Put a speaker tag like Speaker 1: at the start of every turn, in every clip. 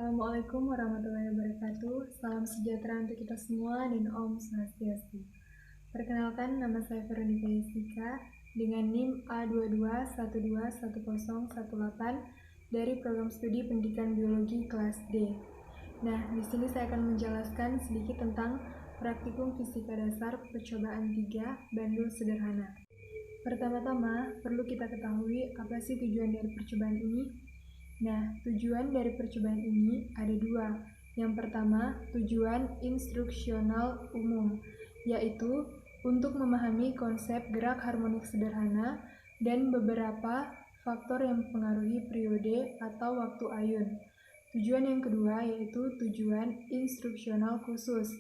Speaker 1: Assalamualaikum warahmatullahi wabarakatuh. Salam sejahtera untuk kita semua dan Om Swastiastu. Perkenalkan, nama saya Veronica Yesika dengan NIM A22121018 dari Program Studi Pendidikan Biologi kelas D. Nah, di sini saya akan menjelaskan sedikit tentang Praktikum Fisika Dasar Percobaan 3 Bandul Sederhana. Pertama-tama, perlu kita ketahui apa sih tujuan dari percobaan ini. Nah, tujuan dari percobaan ini ada dua. Yang pertama, tujuan instruksional umum, yaitu untuk memahami konsep gerak harmonik sederhana dan beberapa faktor yang mempengaruhi periode atau waktu ayun. Tujuan yang kedua yaitu tujuan instruksional khusus,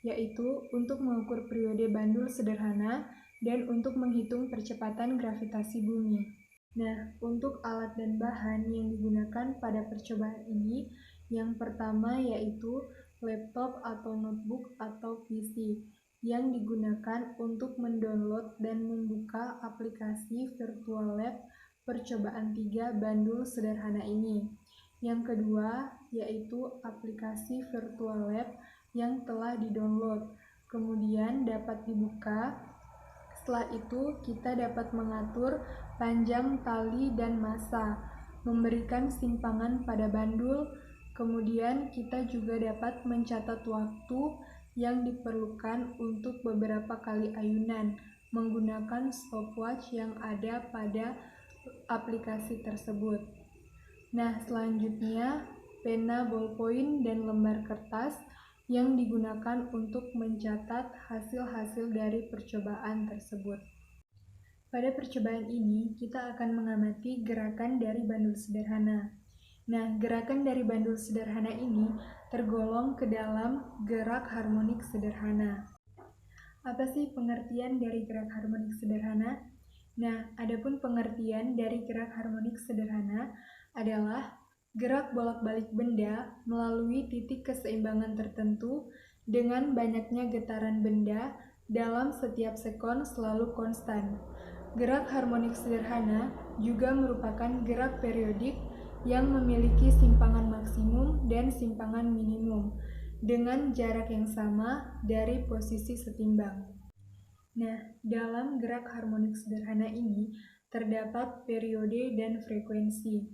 Speaker 1: yaitu untuk mengukur periode bandul sederhana dan untuk menghitung percepatan gravitasi bumi. Nah, untuk alat dan bahan yang digunakan pada percobaan ini, yang pertama yaitu laptop atau notebook atau PC yang digunakan untuk mendownload dan membuka aplikasi virtual lab percobaan 3 bandul sederhana ini. Yang kedua yaitu aplikasi virtual lab yang telah didownload, kemudian dapat dibuka. Setelah itu, kita dapat mengatur panjang tali dan massa, memberikan simpangan pada bandul, kemudian kita juga dapat mencatat waktu yang diperlukan untuk beberapa kali ayunan menggunakan stopwatch yang ada pada aplikasi tersebut. Nah, selanjutnya pena ballpoint dan lembar kertas yang digunakan untuk mencatat hasil-hasil dari percobaan tersebut. Pada percobaan ini, kita akan mengamati gerakan dari bandul sederhana. Nah, gerakan dari bandul sederhana ini tergolong ke dalam gerak harmonik sederhana. Apa sih pengertian dari gerak harmonik sederhana? Nah, adapun pengertian dari gerak harmonik sederhana adalah gerak bolak-balik benda melalui titik keseimbangan tertentu dengan banyaknya getaran benda dalam setiap sekon selalu konstan. Gerak harmonik sederhana juga merupakan gerak periodik yang memiliki simpangan maksimum dan simpangan minimum dengan jarak yang sama dari posisi setimbang. Nah, dalam gerak harmonik sederhana ini terdapat periode dan frekuensi.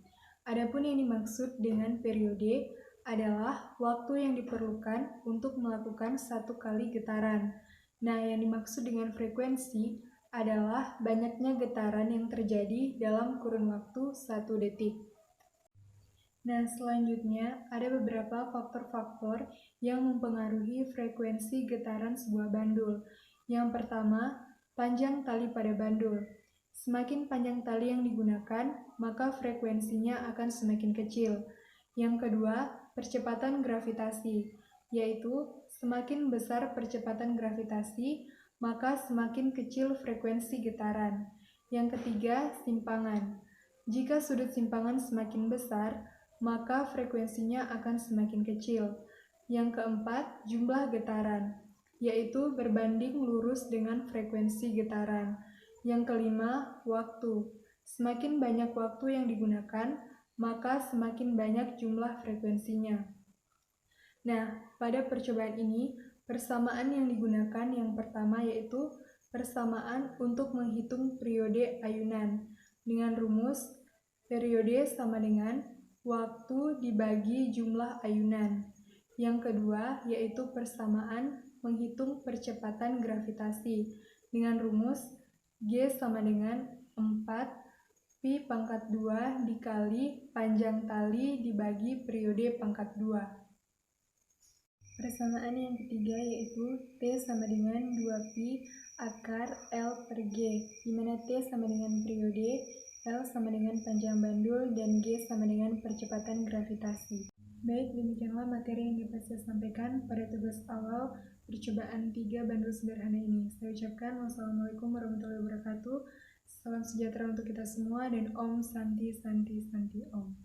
Speaker 1: Adapun yang dimaksud dengan periode adalah waktu yang diperlukan untuk melakukan satu kali getaran. Nah, yang dimaksud dengan frekuensi adalah banyaknya getaran yang terjadi dalam kurun waktu 1 detik. Nah, selanjutnya ada beberapa faktor-faktor yang mempengaruhi frekuensi getaran sebuah bandul. Yang pertama, panjang tali pada bandul. Semakin panjang tali yang digunakan, maka frekuensinya akan semakin kecil. Yang kedua, percepatan gravitasi, yaitu semakin besar percepatan gravitasi, maka semakin kecil frekuensi getaran. Yang ketiga, simpangan. Jika sudut simpangan semakin besar, maka frekuensinya akan semakin kecil. Yang keempat, jumlah getaran, yaitu berbanding lurus dengan frekuensi getaran. Yang kelima, waktu. Semakin banyak waktu yang digunakan, maka semakin banyak jumlah frekuensinya. Nah, pada percobaan ini, persamaan yang digunakan yang pertama yaitu persamaan untuk menghitung periode ayunan dengan rumus periode sama dengan waktu dibagi jumlah ayunan. Yang kedua yaitu persamaan menghitung percepatan gravitasi dengan rumus G sama dengan 4 Pi pangkat 2 dikali panjang tali dibagi periode pangkat 2. Persamaan yang ketiga yaitu T sama dengan 2Pi akar L per G, di mana T sama dengan periode, L sama dengan panjang bandul, dan G sama dengan percepatan gravitasi. Baik, demikianlah materi yang dapat saya sampaikan pada tugas awal percobaan 3 bandul sederhana ini. Saya ucapkan wassalamualaikum warahmatullahi wabarakatuh. Salam sejahtera untuk kita semua dan Om Santi Santi Santi Om.